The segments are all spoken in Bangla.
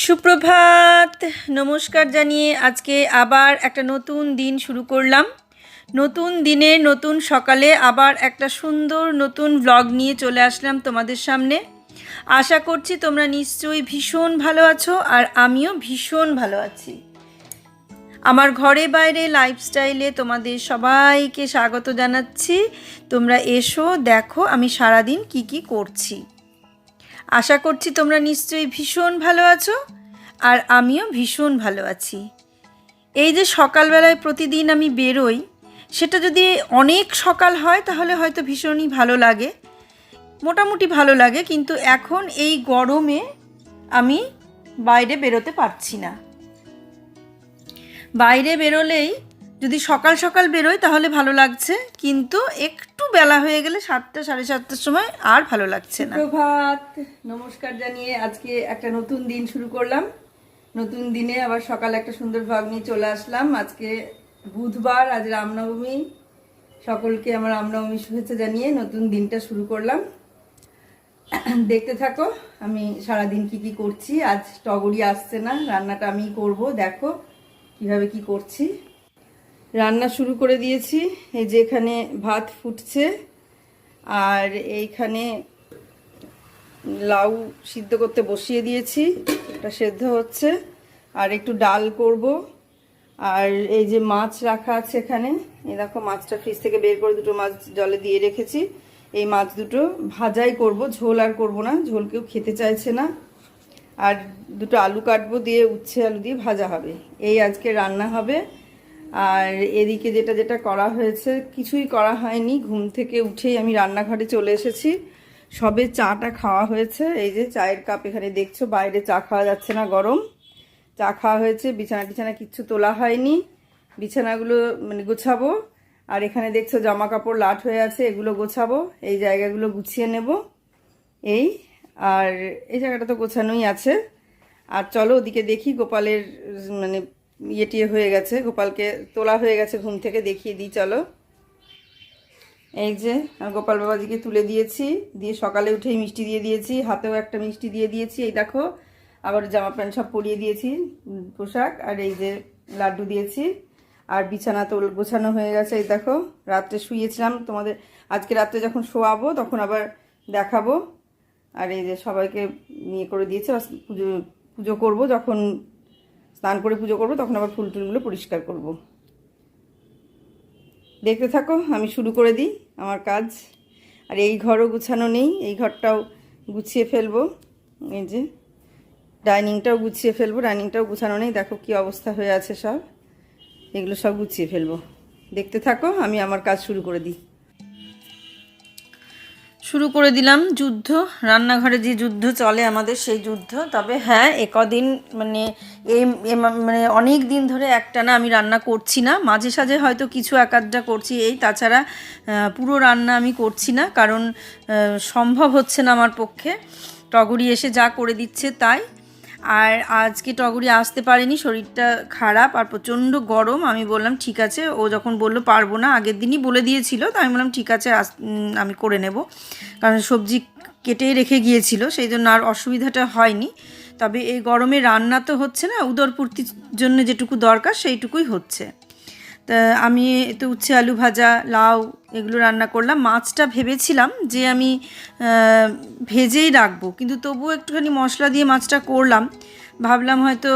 সুপ্রভাত, নমস্কার জানিয়ে আজকে আবার একটা নতুন দিন শুরু করলাম। নতুন দিনে নতুন সকালে আবার একটা সুন্দর নতুন ব্লগ নিয়ে চলে আসলাম তোমাদের সামনে। আশা করছি তোমরা নিশ্চয়ই ভীষণ ভালো আছো আর আমিও ভীষণ ভালো আছি। আমার ঘরে বাইরে লাইফস্টাইলে তোমাদের সবাইকে স্বাগত জানাচ্ছি। তোমরা এসো, দেখো আমি সারাদিন কি কি করছি। আশা করছি তোমরা নিশ্চয়ই ভীষণ ভালো আছো আর আমিও ভীষণ ভালো আছি। এই যে সকালবেলায় প্রতিদিন আমি বেরোই, সেটা যদি অনেক সকাল হয় তাহলে হয়তো ভীষণই ভালো লাগে, মোটামুটি ভালো লাগে, কিন্তু এখন এই গরমে আমি বাইরে বেরোতে পারছি না। বাইরে বেরোলেই যদি সকাল সকাল বেরোই তাহলে ভালো লাগছে, কিন্তু একটু বেলা হয়ে গেলে 7টা 7:30টার সময় আর ভালো লাগছে না। প্রভাত, নমস্কার জানিয়ে আজকে একটা নতুন দিন শুরু করলাম। নতুন দিনে আবার সকালে একটা সুন্দর ভাগ নিয়ে চলে আসলাম। আজকে বুধবার, আজ রামনবমী। সকলকে আমার রামনবমী শুভেচ্ছা জানিয়ে নতুন দিনটা শুরু করলাম। দেখতে থাকো আমি সারাদিন কি কি করছি। আজ টগরি আসছে না, রান্নাটা আমি করব। দেখো কিভাবে কি করছি। রান্না শুরু করে দিয়েছি। এই যে এখানে ভাত ফুটছে আর এইখানে লাউ সিদ্ধ করতে বসিয়ে দিয়েছি, এটা সেদ্ধ হচ্ছে। আর একটু ডাল করব। আর এই যে মাছ রাখা আছে এখানে, এই দেখো মাছটা ফ্রিজ থেকে বের করে দুটো মাছ জলে দিয়ে রেখেছি। এই মাছ দুটো ভাজাই করব, ঝোল আর করব না, ঝোল কেউ খেতে চাইছে না। আর দুটো আলু কাটবো, দিয়ে উচ্ছে আলু দিয়ে ভাজা হবে। এই আজকে রান্না হবে। আর এদিকে যেটা যেটা করা হয়েছে, কিছুই করা হয়নি। ঘুম থেকে উঠেই আমি রান্নাঘরে চলে এসেছি। সবে চাটা খাওয়া হয়েছে। এই যে চায়ের কাপ এখানে দেখছো, বাইরে চা খাওয়া যাচ্ছে না, গরম। চা খাওয়া হয়েছে, বিছানা টিছানা কিচ্ছু তোলা হয়নি, বিছানাগুলো গোছাবো। আর এখানে দেখছো জামা কাপড় লাট হয়ে আছে, এগুলো গোছাবো, এই জায়গাগুলো গুছিয়ে নেব। এই আর এই জায়গাটা তো গোছানোই আছে। আর চলো ওদিকে দেখি, গোপালের ইয়ে হয়ে গেছে, গোপালকে তোলা হয়ে গেছে ঘুম থেকে, দেখিয়ে দিই চলো। এই যে গোপাল বাবাজিকে তুলে দিয়েছি, দিয়ে সকালে উঠেই মিষ্টি দিয়ে দিয়েছি, হাতেও একটা মিষ্টি দিয়ে দিয়েছি। এই দেখো আবার জামা প্যান্ট সব পরিয়ে দিয়েছি, পোশাক। আর এই যে লাড্ডু দিয়েছি। আর বিছানা তো গোছানো হয়ে গেছে। এই দেখো রাত্রে শুয়েছিলাম, তোমাদের আজকে রাত্রে যখন শোয়াবো তখন আবার দেখাবো। আর এই যে সবাইকে নিয়ে করে দিয়েছে। পুজো পুজো করবো, যখন স্নান করে পুজো করবো তখন আবার ফুল টুলগুলো পরিষ্কার করব। দেখতে থাকো, আমি শুরু করে দিই আমার কাজ। আর এই ঘরও গুছানো নেই, এই ঘরটাও গুছিয়ে ফেলবো। এই যে ডাইনিংটাও গুছিয়ে ফেলবো, ডাইনিংটাও গুছানো নেই, দেখো কি অবস্থা হয়ে আছে সব। এগুলো সব গুছিয়ে ফেলবো। দেখতে থাকো, আমি আমার কাজ শুরু করে দিই। শুরু করে দিলাম যুদ্ধ, রান্নাঘরে যে যুদ্ধ চলে আমাদের সেই যুদ্ধ। তবে হ্যাঁ, একদিন এই অনেক দিন ধরে একটানা আমি রান্না করছি না, মাঝে সাঝে হয়তো কিছু একাধটা করছি, এই তাছাড়া পুরো রান্না আমি করছি না, কারণ সম্ভব হচ্ছে না আমার পক্ষে। টগরি এসে যা করে দিচ্ছে তাই। আর আজকে টগরি আসতে পারেনি, শরীরটা খারাপ আর প্রচণ্ড গরম। আমি বললাম ঠিক আছে, ও যখন বললো পারবো না, আগের দিনই বলে দিয়েছিল, তো আমি বললাম ঠিক আছে আমি করে নেব, কারণ সবজি কেটেই রেখে গিয়েছিল, সেই জন্য আর অসুবিধাটা হয়নি। তবে এই গরমে রান্না তো হচ্ছে না, উদরপূর্তির জন্য যেটুকু দরকার সেইটুকুই হচ্ছে। তা আমি তো উচ্ছে আলু ভাজা, লাউ এগুলো রান্না করলাম। মাছটা ভেবেছিলাম যে আমি ভেজেই রাখবো, কিন্তু তবুও একটুখানি মশলা দিয়ে মাছটা করলাম। ভাবলাম হয়তো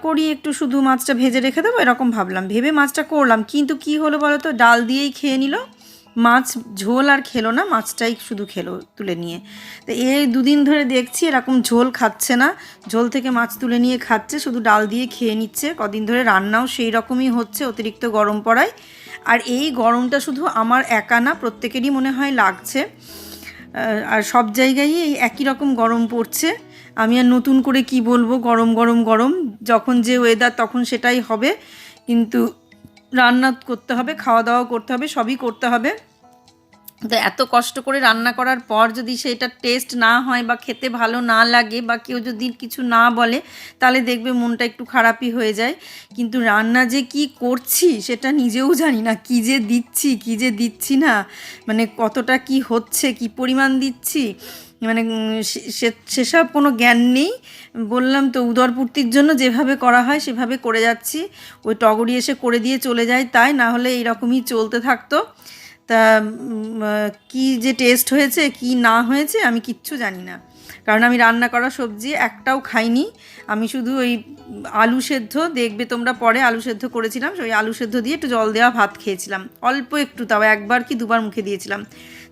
করি একটু, শুধু মাছটা ভেজে রেখে দেবো, এরকম ভাবলাম, ভেবে মাছটা করলাম। কিন্তু কি হলো বলো তো, ডাল দিয়েই খেয়ে নিল, মাছ ঝোল আর খেলো না, মাছটাই শুধু খেলো তুলে নিয়ে। তো এই দুদিন ধরে দেখছি এরকম ঝোল খাচ্ছে না, ঝোল থেকে মাছ তুলে নিয়ে খাচ্ছে, শুধু ডাল দিয়ে খেয়ে নিচ্ছে। কদিন ধরে রান্নাও সেই রকমই হচ্ছে, অতিরিক্ত গরম পড়ায়। আর এই গরমটা শুধু আমার একা না, প্রত্যেকেরই মনে হয় লাগছে। আর সব জায়গায় এই একই রকম গরম পড়ছে। আমি আর নতুন করে কি বলবো, গরম গরম গরম, যখন যে ওয়েদার তখন সেটাই হবে। কিন্তু রান্না করতে হবে, খাওয়া দাওয়া করতে হবে, সবই করতে হবে। তো এত কষ্ট করে রান্না করার পর যদি সেটা টেস্ট না হয় বা খেতে ভালো না লাগে বা কেউ যদি কিছু না বলে, তাহলে দেখবে মনটা একটু খারাপই হয়ে যায়। কিন্তু রান্না যে কি করছি সেটা নিজেও জানি না, কী যে দিচ্ছি কী যে দিচ্ছি না, কতটা কি হচ্ছে, কি পরিমাণ দিচ্ছি, মানে সেসব কোনো জ্ঞান নেই। বললাম তো, উদরপূর্তির জন্য যেভাবে করা হয় সেভাবে করে যাচ্ছি। ওই টগরি এসে করে দিয়ে চলে যায়, তাই না হলে এইরকমই চলতে থাকতো। তা কী যে টেস্ট হয়েছে কি না হয়েছে আমি কিচ্ছু জানি না, কারণ আমি রান্না করা সবজি একটাও খাইনি। আমি শুধু ওই আলু সেদ্ধ, দেখবে তোমরা পরে, আলু সেদ্ধ করেছিলাম, ওই আলু সেদ্ধ দিয়ে একটু জল দেওয়া ভাত খেয়েছিলাম, অল্প একটু, তাও একবার কি দুবার মুখে দিয়েছিলাম,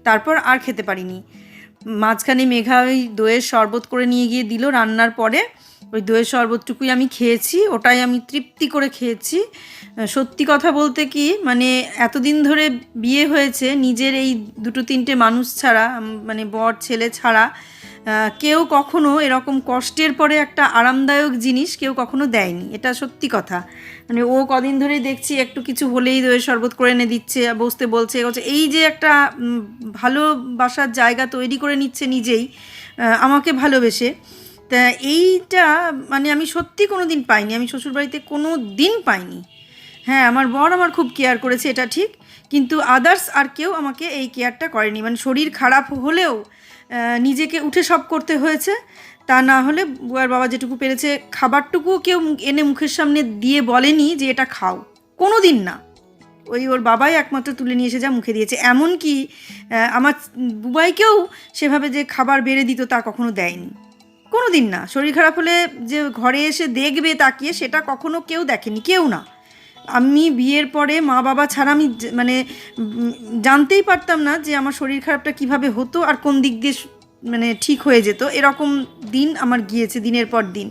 তারপর আর খেতে পারিনি। মাঝখানে মেঘা ওই দইয়ের শরবত করে নিয়ে গিয়ে দিল রান্নার পরে, ওই দইয়ের শরবতটুকুই আমি খেয়েছি, ওটাই আমি তৃপ্তি করে খেয়েছি। সত্যি কথা বলতে কি, মানে এতদিন ধরে বিয়ে হয়েছে, নিজের এই দুটো তিনটে মানুষ ছাড়া, মানে বর ছেলে ছাড়া, কেউ কখনো এরকম কষ্টের পরে একটা আরামদায়ক জিনিস কেউ কখনো দেয়নি, এটা সত্যি কথা। মানে ও কদিন ধরেই দেখছি একটু কিছু হলেই দইয়ের শরবত করে এনে দিচ্ছে, বসতে বলছে, এই যে একটা ভালোবাসার জায়গা তৈরি করে নিচ্ছে নিজেই আমাকে ভালোবেসে। তা এইটা মানে আমি সত্যি কোনো দিন পাইনি, আমি শ্বশুরবাড়িতে কোনো দিন পাইনি। হ্যাঁ, আমার বর আমার খুব কেয়ার করেছে, এটা ঠিক, কিন্তু আদার্স আর কেউ আমাকে এই কেয়ারটা করেনি। মানে শরীর খারাপ হলেও নিজেকে উঠে সব করতে হয়েছে, তা না হলে বুয়ার বাবা যেটুকু পেরেছে, খাবারটুকুও কেউ এনে মুখের সামনে দিয়ে বলেনি যে এটা খাও, কোনো দিন না। ওই ওর বাবাই একমাত্র তুলে নিয়ে এসে যা মুখে দিয়েছে। এমনকি আমার বুবাইকেও সেভাবে যে খাবার বেড়ে দিত তা কখনো দেয়নি, কোনো দিন না। শরীর খারাপ হলে যে ঘরে এসে দেখবে তাকিয়ে, সেটা কখনো কেউ দেখেনি, কেউ না। আমি বিয়ের পরে মা বাবা ছাড়া আমি মানে জানতেই পারতাম না যে আমার শরীর খারাপটা কিভাবে হতো আর কোন দিক দিয়ে মানে ঠিক হয়ে যেত। এরকম দিন আমার গিয়েছে, দিনের পর দিন।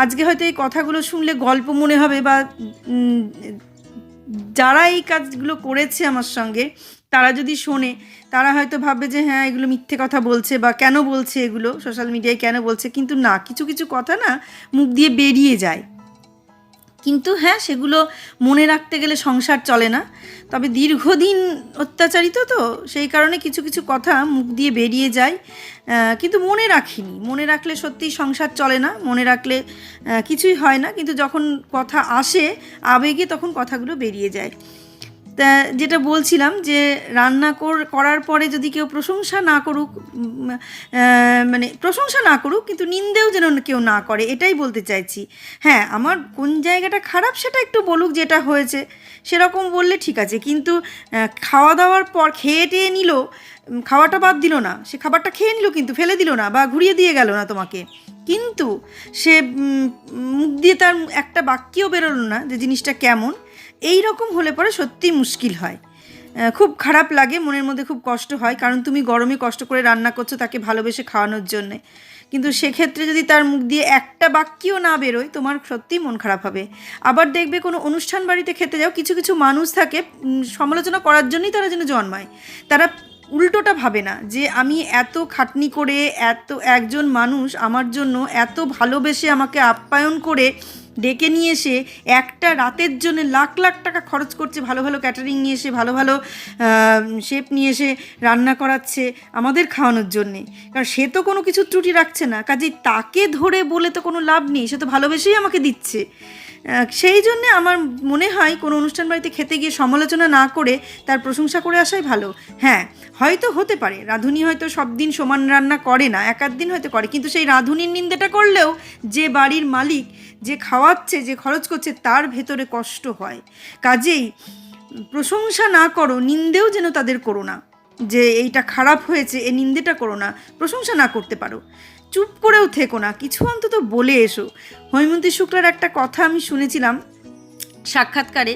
আজকে হয়তো এই কথাগুলো শুনলে গল্প মনে হবে, বা যারা এই কাজগুলো করেছে আমার সঙ্গে তারা যদি শোনে, তারা হয়তো ভাববে যে হ্যাঁ এগুলো মিথ্যে কথা বলছে, বা কেন বলছে এগুলো সোশ্যাল মিডিয়ায় কেন বলছে। কিন্তু না, কিছু কিছু কথা না মুখ দিয়ে বেরিয়ে যায়, কিন্তু হ্যাঁ সেগুলো মনে রাখতে গেলে সংসার চলে না। তবে দীর্ঘদিন অত্যাচারিত তো, সেই কারণে কিছু কিছু কথা মুখ দিয়ে বেরিয়ে যায়, কিন্তু মনে রাখিনি। মনে রাখলে সত্যিই সংসার চলে না, মনে রাখলে কিছুই হয় না, কিন্তু যখন কথা আসে আবেগে, তখন কথাগুলো বেরিয়ে যায়। তা যেটা বলছিলাম, যে রান্না করার পরে যদি কেউ প্রশংসা না করুক, মানে প্রশংসা না করুক কিন্তু নিন্দেও যেন কেউ না করে, এটাই বলতে চাইছি। হ্যাঁ, আমার কোন জায়গাটা খারাপ সেটা একটু বলুক, যেটা হয়েছে সেরকম বললে ঠিক আছে, কিন্তু খাওয়া দাওয়ার পর খেয়ে টেয়ে নিল, খাওয়াটা বাদ দিল না, সে খাবারটা খেয়ে নিল কিন্তু ফেলে দিল না বা ঘুরিয়ে দিয়ে গেল না তোমাকে, কিন্তু সে মুখ দিয়ে তার একটা বাক্যও বেরোলো না যে জিনিসটা কেমন। এই রকম হলে পরে সত্যিই মুশকিল হয়, খুব খারাপ লাগে, মনের মধ্যে খুব কষ্ট হয়, কারণ তুমি গরমে কষ্ট করে রান্না করছো তাকে ভালোবেসে খাওয়ানোর জন্যে, কিন্তু সেক্ষেত্রে যদি তার মুখ দিয়ে একটা বাক্যও না বেরোয়, তোমার সত্যিই মন খারাপ হবে। আবার দেখবে কোনো অনুষ্ঠান বাড়িতে খেতে যাও, কিছু কিছু মানুষ থাকে সমালোচনা করার জন্যই তারা যেন জন্মায়, তারা উল্টোটা ভাবে না যে আমি এত খাটনি করে, এত একজন মানুষ আমার জন্য এত ভালোবেসে আমাকে আপ্যায়ন করে ডেকে নিয়ে এসে একটা রাতের জন্য লাখ লাখ টাকা খরচ করছে, ভালো ভালো ক্যাটারিং নিয়ে এসে, ভালো ভালো শেফ নিয়ে এসে রান্না করাচ্ছে আমাদের খাওয়ানোর জন্যে, কারণ সে তো কোনো কিছু ত্রুটি রাখছে না, কাজেই তাকে ধরে বলে তো কোনো লাভ নেই, সে তো ভালোবেসেই আমাকে দিচ্ছে। সেই জন্যে আমার মনে হয় কোনো অনুষ্ঠান বাড়িতে খেতে গিয়ে সমালোচনা না করে তার প্রশংসা করে আসাই ভালো। হ্যাঁ, হয়তো হতে পারে রাঁধুনি হয়তো সব দিন সমান রান্না করে না, এক আধ দিন হয়তো করে, কিন্তু সেই রাঁধুনির নিন্দাটা করলেও যে বাড়ির মালিক, যে খাওয়াচ্ছে, যে খরচ করছে, তার ভেতরে কষ্ট হয়। কাজেই প্রশংসা না করো, নিন্দেও যেন তাদের করো না, যে এইটা খারাপ হয়েছে এ নিন্দেটা করো না। প্রশংসা না করতে পারো, চুপ করেও থেকো না, কিছু অন্তত বলে এসো। হৈমন্তী শুক্লার একটা কথা আমি শুনেছিলাম সাক্ষাৎকারে,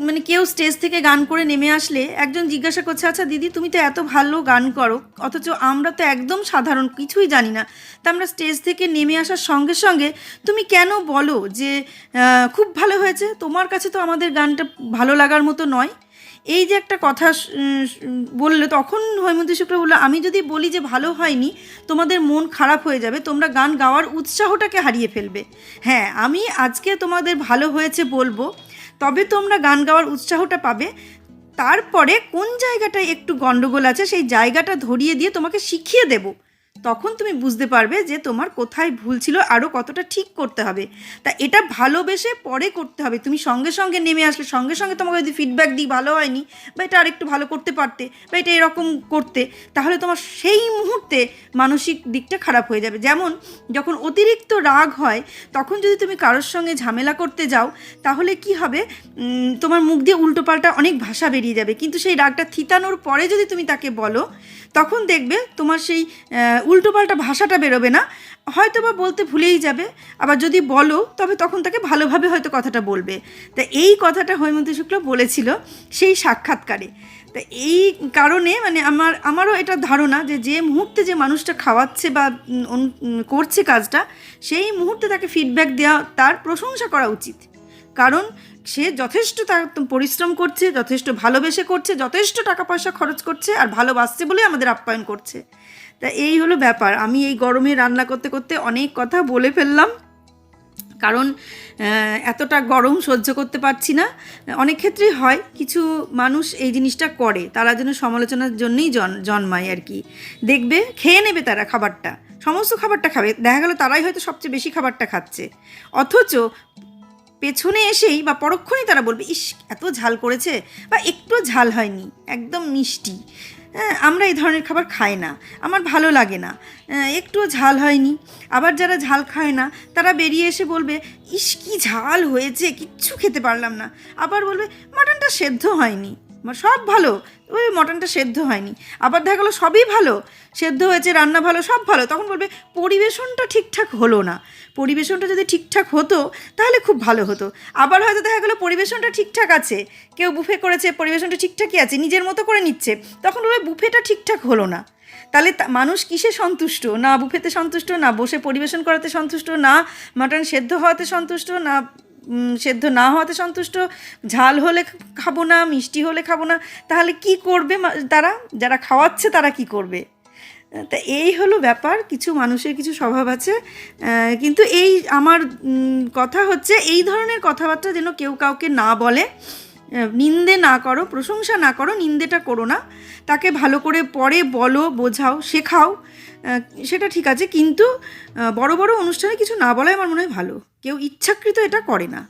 মানে কেউ স্টেজ থেকে গান করে নেমে আসলে একজন জিজ্ঞাসা করছে, আচ্ছা দিদি তুমি তো এত ভালো গান করো, অথচ আমরা তো একদম সাধারণ, কিছুই জানি না, তা আমরা স্টেজ থেকে নেমে আসার সঙ্গে সঙ্গে তুমি কেন বলো যে খুব ভালো হয়েছে, তোমার কাছে তো আমাদের গানটা ভালো লাগার মতো নয়। এই যে একটা কথা বললে, তখন হৈমন্তী শুক্লা বললো, আমি যদি বলি যে ভালো হয়নি, তোমাদের মন খারাপ হয়ে যাবে, তোমরা গান গাওয়ার উৎসাহটাকে হারিয়ে ফেলবে। হ্যাঁ, আমি আজকে তোমাদের ভালো হয়েছে বলবো, তবে তোমরা গান গাওয়ার উৎসাহটা পাবে, তারপরে কোন জায়গাটায় একটু গণ্ডগোল আছে সেই জায়গাটা ধরিয়ে দিয়ে তোমাকে শিখিয়ে দেব, তখন তুমি বুঝতে পারবে যে তোমার কোথায় ভুল ছিল, আরও কতটা ঠিক করতে হবে। তা এটা ভালোবেসে পরে করতে হবে। তুমি সঙ্গে সঙ্গে নেমে আসলে, সঙ্গে সঙ্গে তোমাকে যদি ফিডব্যাক দিই ভালো হয়নি বা এটা আরেকটু ভালো করতে পারতে বা এটা এরকম করতে, তাহলে তোমার সেই মুহূর্তে মানসিক দিকটা খারাপ হয়ে যাবে। যেমন যখন অতিরিক্ত রাগ হয় তখন যদি তুমি কারোর সঙ্গে ঝামেলা করতে যাও, তাহলে কি হবে, তোমার মুখ দিয়ে উল্টোপাল্টা অনেক ভাষা বেরিয়ে যাবে। কিন্তু সেই রাগটা থিতানোর পরে যদি তুমি তাকে বলো, তখন দেখবে তোমার সেই উল্টোপাল্টা ভাষাটা বেরোবে না, হয়তো বা বলতে ভুলেই যাবে। আবার যদি বলো তবে তখন তাকে ভালোভাবে হয়তো কথাটা বলবে। তা এই কথাটা হৈমন্তী শুক্লা বলেছিল সেই সাক্ষাৎকারে। তা এই কারণে মানে আমারও এটা ধারণা যে যে মুহূর্তে যে মানুষটা খাওয়াচ্ছে বা করছে কাজটা, সেই মুহূর্তে তাকে ফিডব্যাক দেওয়া, তার প্রশংসা করা উচিত। কারণ সে যথেষ্ট তার পরিশ্রম করছে, যথেষ্ট ভালোবেসে করছে, যথেষ্ট টাকা পয়সা খরচ করছে, আর ভালোবাসছে বলে আমাদের আপ্যায়ন করছে। তা এই হলো ব্যাপার। আমি এই গরমে রান্না করতে করতে অনেক কথা বলে ফেললাম, কারণ এতটা গরম সহ্য করতে পারছি না। অনেক ক্ষেত্রেই হয়, কিছু মানুষ এই জিনিসটা করে, তারা যেন সমালোচনার জন্যই জন্মায় আর কি। দেখবে খেয়ে নেবে তারা খাবারটা, সমস্ত খাবারটা খাবে, দেখা গেল তারাই হয়তো সবচেয়ে বেশি খাবারটা খাচ্ছে, অথচ পেছনে এসেই বা পরক্ষণেই তারা বলবে, ইস এত ঝাল করেছে, বা একটু ঝাল হয়নি, একদম মিষ্টি, আমরা এই ধরনের খাবার খাই না, আমার ভালো লাগে না, একটুও ঝাল হয়নি। আবার যারা ঝাল খায় না তারা বেরিয়ে এসে বলবে, ইস কি ঝাল হয়েছে, কিচ্ছু খেতে পারলাম না। আবার বলবে মাটনটা সেদ্ধ হয়নি, সব ভালো, ওই মটনটা সেদ্ধ হয়নি। আবার দেখা গেলো সবই ভালো, সেদ্ধ হয়েছে, রান্না ভালো, সব ভালো, তখন বলবে পরিবেশনটা ঠিকঠাক হলো না। পরিবেশনটা যদি ঠিকঠাক হতো তাহলে খুব ভালো হতো। আবার হয়তো দেখা গেলো পরিবেশনটা ঠিকঠাক আছে, কেউ বুফে করেছে, পরিবেশনটা ঠিকঠাকই আছে, নিজের মতো করে নিচ্ছে, তখন বলবে বুফেটা ঠিকঠাক হলো না। তাহলে মানুষ কিসে সন্তুষ্ট? না বুফেতে সন্তুষ্ট, না বসে পরিবেশন করাতে সন্তুষ্ট, না মাটন সেদ্ধ হওয়াতে সন্তুষ্ট, না সেদ্ধ না হওয়াতে সন্তুষ্ট, ঝাল হলে খাবো না, মিষ্টি হলে খাবো না। তাহলে কি করবে তারা, যারা খাওয়াচ্ছে তারা কি করবে? তা এই হলো ব্যাপার। কিছু মানুষের কিছু স্বভাব আছে, কিন্তু এই আমার কথা হচ্ছে এই ধরনের কথাবার্তা যেন কেউ কাউকে না বলে। নিন্দে না করো, প্রশংসা না করো, নিন্দেটা করো না, তাকে ভালো করে পরে বলো, বোঝাও, শেখাও, সেটা ঠিক আছে। কিন্তু বড় বড় অনুষ্ঠানে কিছু না বলাই আমার মনে হয় ভালো। কেউ ইচ্ছাকৃত এটা করে না,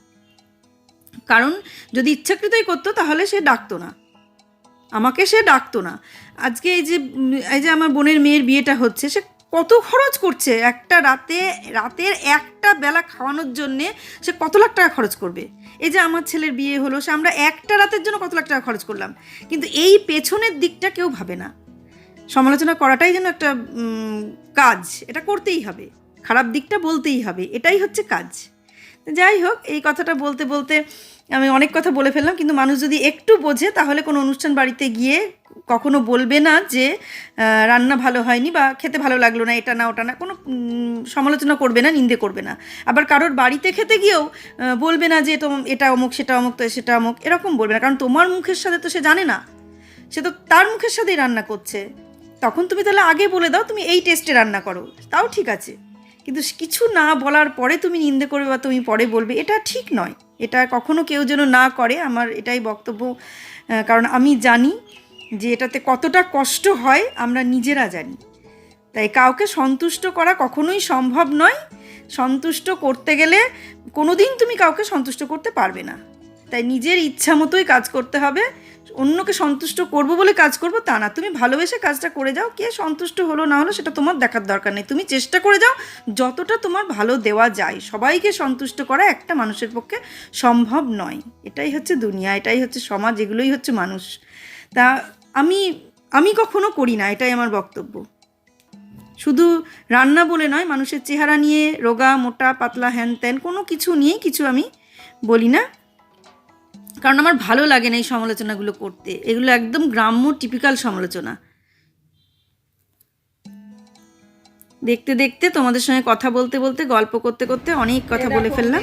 কারণ যদি ইচ্ছাকৃতই করতো তাহলে সে ডাকতো না, আমাকে সে ডাকতো না। আজকে এই যে আমার বোনের মেয়ের বিয়েটা হচ্ছে, সে কত খরচ করছে একটা রাতের একটা বেলা খাওয়ানোর জন্যে, সে কত লাখ টাকা খরচ করবে। এই যে আমার ছেলের বিয়ে হলো, সে আমরা একটা রাতের জন্য কত লাখ টাকা খরচ করলাম, কিন্তু এই পেছনের দিকটা কেউ ভাবে না। সমালোচনা করাটাই যেন একটা কাজ, এটা করতেই হবে, খারাপ দিকটা বলতেই হবে, এটাই হচ্ছে কাজ। যাই হোক, এই কথাটা বলতে বলতে আমি অনেক কথা বলে ফেললাম। কিন্তু মানুষ যদি একটু বোঝে তাহলে কোনো অনুষ্ঠান বাড়িতে গিয়ে কখনো বলবে না যে রান্না ভালো হয়নি বা খেতে ভালো লাগলো না, এটা না ওটা না, কোনো সমালোচনা করবে না, নিন্দে করবে না। আবার কারোর বাড়িতে খেতে গিয়েও বলবে না যে এটা অমুক, সেটা অমুক, তো সেটা অমুক, এরকম বলবে না। কারণ তোমার মুখের সাথে তো সে জানে না, সে তো তার মুখের সাথেই রান্না করছে। তখন তুমি তাহলে আগে বলে দাও তুমি এই টেস্টে রান্না করো, তাও ঠিক আছে। কিন্তু কিছু না বলার পরে তুমি নিন্দে করবে বা তুমি পরে বলবে, এটা ঠিক নয়। এটা কখনো কেউ যেন না করে, আমার এটাই বক্তব্য। কারণ আমি জানি যে এটাতে কতটা কষ্ট হয়, আমরা নিজেরা জানি। তাই কাউকে সন্তুষ্ট করা কখনোই সম্ভব নয়। সন্তুষ্ট করতে গেলে কোনো দিন তুমি কাউকে সন্তুষ্ট করতে পারবে না। তাই নিজের ইচ্ছা মতোই কাজ করতে হবে। অন্যকে সন্তুষ্ট করব বলে কাজ করব তা না, তুমি ভালোবেসে কাজটা করে যাও। কে সন্তুষ্ট হলো না হলো সেটা তোমার দেখার দরকার নেই, তুমি চেষ্টা করে যাও যতটা তোমার ভালো দেওয়া যায়। সবাইকে সন্তুষ্ট করা একটা মানুষের পক্ষে সম্ভব নয়। এটাই হচ্ছে দুনিয়া, এটাই হচ্ছে সমাজ, এগুলোই হচ্ছে মানুষ। তা আমি কখনো করি না, এটাই আমার বক্তব্য। শুধু রান্না বলে নয়, মানুষের চেহারা নিয়ে, রোগা মোটা পাতলা হ্যান ত্যান কোনো কিছু নিয়ে কিছু আমি বলি না, কারণ আমার ভালো লাগে না এই সমালোচনাগুলো করতে। এগুলো একদম গ্রাম্য টিপিক্যাল সমালোচনা। দেখতে দেখতে তোমাদের সঙ্গে কথা বলতে বলতে, গল্প করতে করতে অনেক কথা বলে ফেললাম।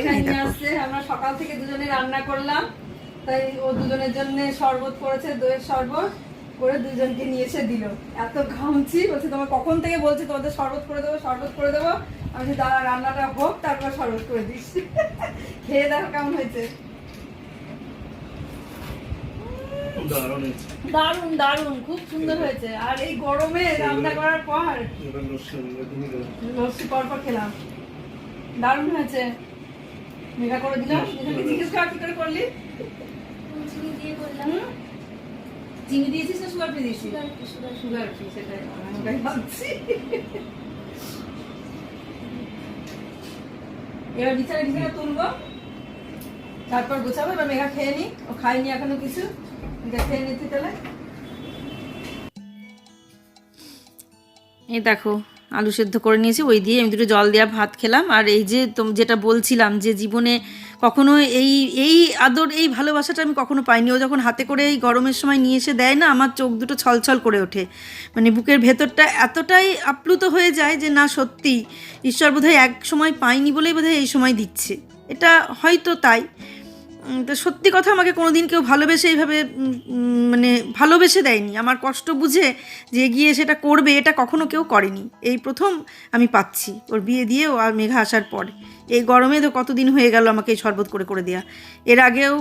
আমরা সকাল থেকে দুজনে রান্না করলাম, তাই ও দুজনের জন্য শরবত করেছে, দইয়ের শরবত করে দুজনকে নিয়ে এসে দিল। এত ঘামছি, বলছে তোমার কখন থেকে বলছি তোমাদের শরবত করে দেবো, শরবত করে দেবো। আমি দাঁড়া, রান্নাটা হোক তারপর শরবত করে দিস। খেয়ে দেখো কেমন হয়েছে। দারুণ হয়েছে। দারুণ দারুণ, খুব সুন্দর হয়েছে। আর এই গরমে রান্না করার পর এবার লস্যি পর খেলাম, দারুণ হয়েছে। মেঘা করে দিলাম, জিজ্ঞেস কর কি করে করলি। চিনি দিয়ে করলাম। চিনি দিয়েছিস না সুগার ফ্রি দিয়েছিস? সুগার সুগার ফ্রি, সেটাই আমি ওটাই ভাবছি। এবার বিছানা তুলবো, তারপর গোছাবো। এবার মেঘা খেয়ে নি, ও খাইনি এখনো কিছু, খেয়ে নিচ্ছি তাহলে। এই দেখো আলু সেদ্ধ করে নিয়েছি, ওই দিয়ে আমি দুটো জল দেওয়া ভাত খেলাম। আর এই যে যেটা বলছিলাম যে জীবনে কখনো এই এই আদর, এই ভালোবাসাটা আমি কখনো পাইনি। ও যখন হাতে করে এই গরমের সময় নিয়ে এসে দেয় না, আমার চোখ দুটো ছলছল করে ওঠে, মানে বুকের ভেতরটা এতটাই আপ্লুত হয়ে যায় যে না সত্যি ঈশ্বর বোধহয় এক সময় পাইনি বলেই বোধহয় এই সময় দিচ্ছে, এটা হয়তো তাই। তো সত্যি কথা, আমাকে কোনো দিন কেউ ভালোবেসে এইভাবে মানে ভালোবেসে দেয়নি, আমার কষ্ট বুঝে যে গিয়ে সেটা করবে এটা কখনো কেউ করেনি। এই প্রথম আমি পাচ্ছি ওর বিয়ে দিয়ে ও আর মেঘা আসার পরে। এই গরমে তো কতদিন হয়ে গেল আমাকে এই শরবত করে করে দেওয়া, এর আগেও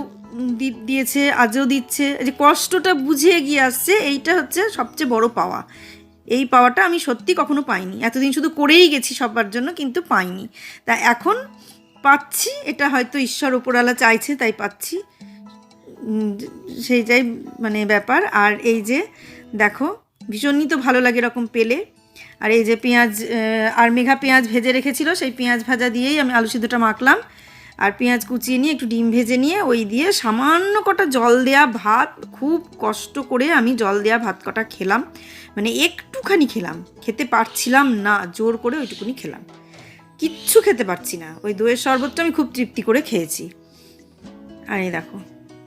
দিয়েছে, আজও দিচ্ছে। যে কষ্টটা বুঝে এগিয়ে আসছে, এইটা হচ্ছে সবচেয়ে বড় পাওয়া। এই পাওয়াটা আমি সত্যি কখনো পাইনি, এতদিন শুধু করেই গেছি সবার জন্য, কিন্তু পাইনি। তা এখন পাচ্ছি, এটা হয়তো ঈশ্বর উপরওয়ালা চাইছে তাই পাচ্ছি, সেইটাই মানে ব্যাপার। আর এই যে দেখো ভীষণই তো ভালো লাগে এরকম পেলে। আর এই যে পেঁয়াজ, আর মেঘা পেঁয়াজ ভেজে রেখেছিল, সেই পেঁয়াজ ভাজা দিয়েই আমি আলু সিদ্ধটা মাখলাম। আর পেঁয়াজ কুচিয়ে নিয়ে একটু ডিম ভেজে নিয়ে ওই দিয়ে সামান্য কটা জল দেয়া ভাত, খুব কষ্ট করে আমি জল দেয়া ভাত কটা খেলাম, মানে একটুখানি খেলাম, খেতে পারছিলাম না, জোর করে ওইটুকুনি খেলাম, কিচ্ছু খেতে পারছি না। ওই দইয়ের শরবতটা আমি খুব তৃপ্তি করে খেয়েছি। আর এই দেখো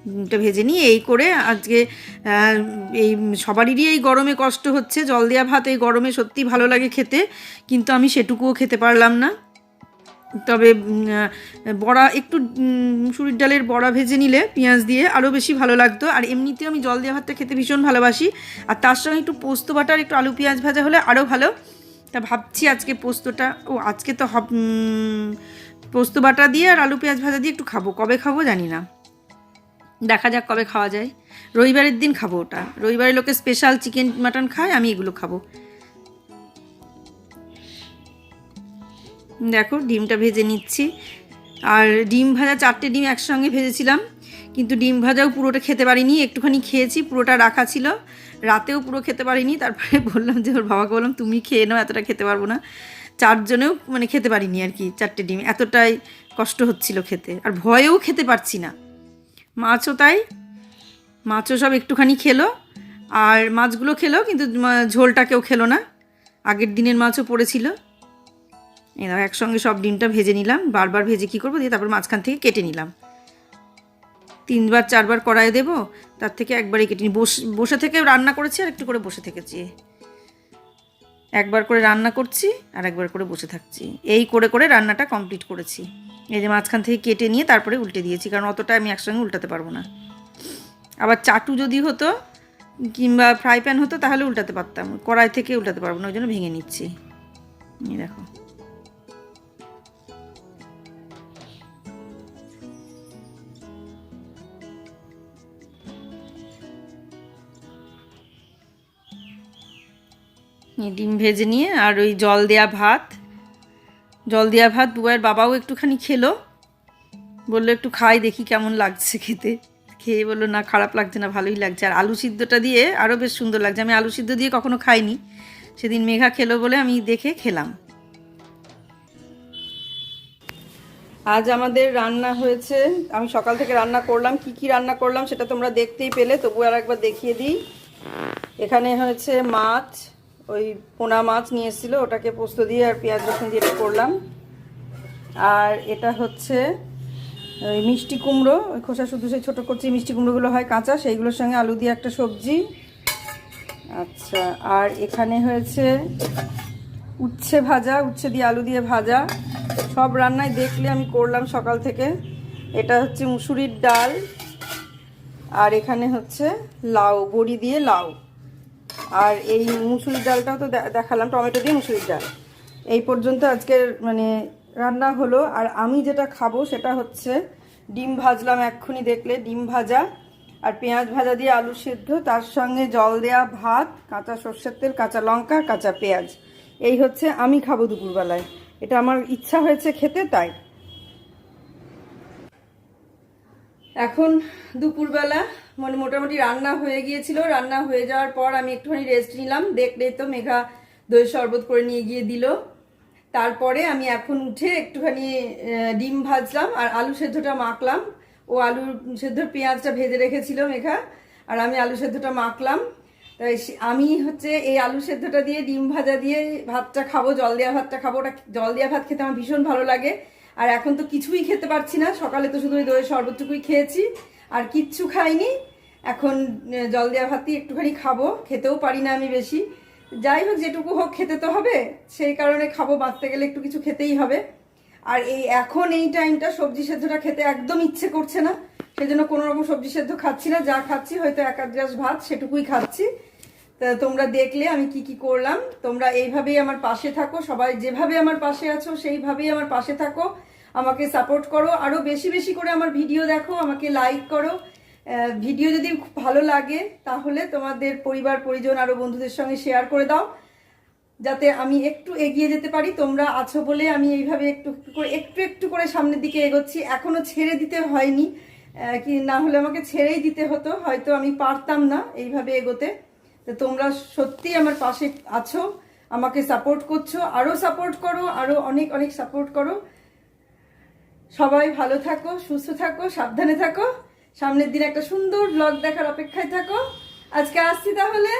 ডিমটা ভেজে নিয়ে এই করে আজকে এই সবারই এই গরমে কষ্ট হচ্ছে, জল দেওয়া ভাত এই গরমে সত্যি ভালো লাগে খেতে, কিন্তু আমি সেটুকুও খেতে পারলাম না। তবে বড়া একটু মুসুরির ডালের বড়া ভেজে নিলে পেঁয়াজ দিয়ে আরও বেশি ভালো লাগতো। আর এমনিতেও আমি জল দেওয়া ভাতটা খেতে ভীষণ ভালোবাসি, আর তার সঙ্গে একটু পোস্ত বাটার একটু আলু পেঁয়াজ ভাজা হলে আরও ভালো। তা ভাবছি আজকে পোস্তটা, আজকে তো পোস্ত বাটা দিয়ে আর আলু পেঁয়াজ ভাজা দিয়ে একটু খাবো, কবে খাবো জানি না, দেখা যাক কবে খাওয়া যায়। রবিবারের দিন খাবো ওটা, রবিবারে লোকে স্পেশাল চিকেন মাটন খায়, আমি এগুলো খাবো। দেখো ডিমটা ভেজে নিচ্ছি। আর ডিম ভাজা 4টে ডিম একসঙ্গে ভেজেছিলাম, কিন্তু ডিম ভাজাও পুরোটা খেতে পারিনি, একটুখানি খেয়েছি, পুরোটা রাখা ছিল, রাতেও পুরো খেতে পারিনি। তারপরে বললাম যে ওর বাবাকে বললাম তুমি খেয়ে নাও, এতটা খেতে পারবো না। 4 জনেও মানে খেতে পারিনি আর কি 4টে ডিম, এতটাই কষ্ট হচ্ছিল খেতে, আর ভয়েও খেতে পারছি না। মাছও তাই, মাছও সব একটুখানি খেলো, আর মাছগুলো খেলো কিন্তু ঝোলটা কেউ খেলো না, আগের দিনের মাছও পড়েছিল। এই দাও একসঙ্গে সব ডিমটা ভেজে নিলাম, বারবার ভেজে কী করবো দিয়ে তারপর মাঝখান থেকে কেটে নিলাম। 3বার 4বার কড়াইয়ে দেবো, তার থেকে একবারই কেটে নিই। বসে থেকে রান্না করেছি আর একটু করে বসে থেকেছি, একবার করে রান্না করছি আর একবার করে বসে থাকছি, এই করে করে রান্নাটা কমপ্লিট করেছি। এই যে মাঝখান থেকে কেটে নিয়ে তারপরে উল্টে দিয়েছি, কারণ অতটা আমি একসঙ্গে উল্টাতে পারবো না। আবার চাটু যদি হতো কিংবা ফ্রাই প্যান হতো তাহলে উল্টাতে পারতাম, কড়াই থেকে উল্টাতে পারবো না, ওই জন্য ভেঙে নিচ্ছি। এই দেখো ডিম ভেজে নিয়ে আর ওই জল দেয়া ভাত, বুবাইয়ের বাবাও একটুখানি খেলো, বললো একটু খাই দেখি কেমন লাগছে খেতে, খেয়ে বললো না খারাপ লাগছে না, ভালোই লাগছে। আর আলু সিদ্ধটা দিয়ে আরও বেশ সুন্দর লাগছে, আমি আলু সিদ্ধ দিয়ে কখনো খাইনি, সেদিন মেঘা খেলো বলে আমি দেখে খেলাম। আজ আমাদের রান্না হয়েছে, আমি সকাল থেকে রান্না করলাম, কি কি রান্না করলাম সেটা তোমরা দেখতেই পেলে, তবু আর একবার দেখিয়ে দিই। এখানে হয়েছে মাছ, ওই পোনা মাছ নিয়ে এসেছিলো, ওটাকে পোস্ত দিয়ে আর পেঁয়াজ রসুন দিয়ে করলাম। আর এটা হচ্ছে ওই মিষ্টি কুমড়ো, ওই খোসা শুধু সেই ছোটো করছি মিষ্টি কুমড়োগুলো হয় কাঁচা, সেইগুলোর সঙ্গে আলু দিয়ে একটা সবজি। আচ্ছা, আর এখানে হয়েছে উচ্ছে ভাজা, উচ্ছে দিয়ে আলু দিয়ে ভাজা। সব রান্নায় দেখলে আমি করলাম সকাল থেকে। এটা হচ্ছে মুসুরির ডাল, আর এখানে হচ্ছে লাউ, বড়ি দিয়ে লাউ। আর এই মুসুরির ডালটাও তো দেখালাম, টমেটো দিয়ে মুসুরির ডাল। এই পর্যন্ত আজকের মানে রান্না হলো। আর আমি যেটা খাবো সেটা হচ্ছে ডিম ভাজলাম এক্ষুনি দেখলে, ডিম ভাজা আর পেঁয়াজ ভাজা দিয়ে আলু সেদ্ধ, তার সঙ্গে জল দেওয়া ভাত, কাঁচা সর্ষের তেল, কাঁচা লঙ্কা, কাঁচা পেঁয়াজ। এই হচ্ছে আমি খাবো দুপুরবেলায়। এটা আমার ইচ্ছা হয়েছে খেতে, তাই। এখন দুপুরবেলা মানে মোটামুটি রান্না হয়ে গিয়েছিল। রান্না হয়ে যাওয়ার পর আমি একটুখানি রেস্ট নিলাম। দেখলে তো মেঘা দই শরবত করে নিয়ে গিয়ে দিল। তারপরে আমি এখন উঠে একটুখানি ডিম ভাজলাম আর আলু সেদ্ধটা মাখলাম। ও আলু সেদ্ধর পেঁয়াজটা ভেজে রেখেছিল মেঘা, আর আমি আলু সেদ্ধটা মাখলাম। তাই আমি হচ্ছে এই আলু সেদ্ধটা দিয়ে ডিম ভাজা দিয়ে ভাতটা খাবো, জল দেওয়া ভাতটা খাবো। ওটা জল দেওয়া ভাত খেতে আমার ভীষণ ভালো লাগে। আর এখন তো কিছুই খেতে পারছি না, সকালে তো শুধু ওই দইয়ের শরবতটুকুই খেয়েছি, আর কিচ্ছু খাইনি। এখন জল দেওয়া ভাতই একটুখানি খাবো, খেতেও পারি না আমি বেশি। যাই হোক, যেটুকু হোক খেতে তো হবে, সেই কারণে খাবো। বাঁচতে গেলে একটু কিছু খেতেই হবে। আর এখন এই টাইমটা সবজি সেদ্ধটা খেতে একদম ইচ্ছে করছে না, সেই জন্য কোনো রকম সবজি সেদ্ধ খাচ্ছি না। যা খাচ্ছি হয়তো 1 গ্লাস ভাত, সেটুকুই খাচ্ছি। তা তোমরা দেখলে আমি কি কি করলাম। তোমরা এইভাবেই আমার পাশে থাকো, সবাই যেভাবে আমার পাশে আছো সেইভাবেই আমার পাশে থাকো, আমাকে সাপোর্ট করো। আরো বেশি বেশি করে আমার ভিডিও দেখো, আমাকে লাইক করো। ভিডিও যদি ভালো লাগে তাহলে তোমাদের পরিবার পরিজন আরো বন্ধুদের সঙ্গে শেয়ার করে দাও, যাতে আমি একটু এগিয়ে যেতে পারি। তোমরা আছো বলে আমি এইভাবে একটু একটু করে সামনের দিকে এগোচ্ছি। এখনো ছেড়ে দিতে হয়নি, কি না হলে আমাকে ছেড়েই দিতে হতো, হয়তো আমি পারতাম না এইভাবে এগোতে। তো তোমরা সত্যি আমার পাশে আছো, আমাকে সাপোর্ট করছো, আরো সাপোর্ট করো, আরো অনেক অনেক সাপোর্ট করো। সবাই ভালো থাকো, সুস্থ থাকো, সাবধানে থাকো। সামনের দিন একটা সুন্দর ব্লগ দেখার অপেক্ষায় থাকো। আজকে আসছি তাহলে।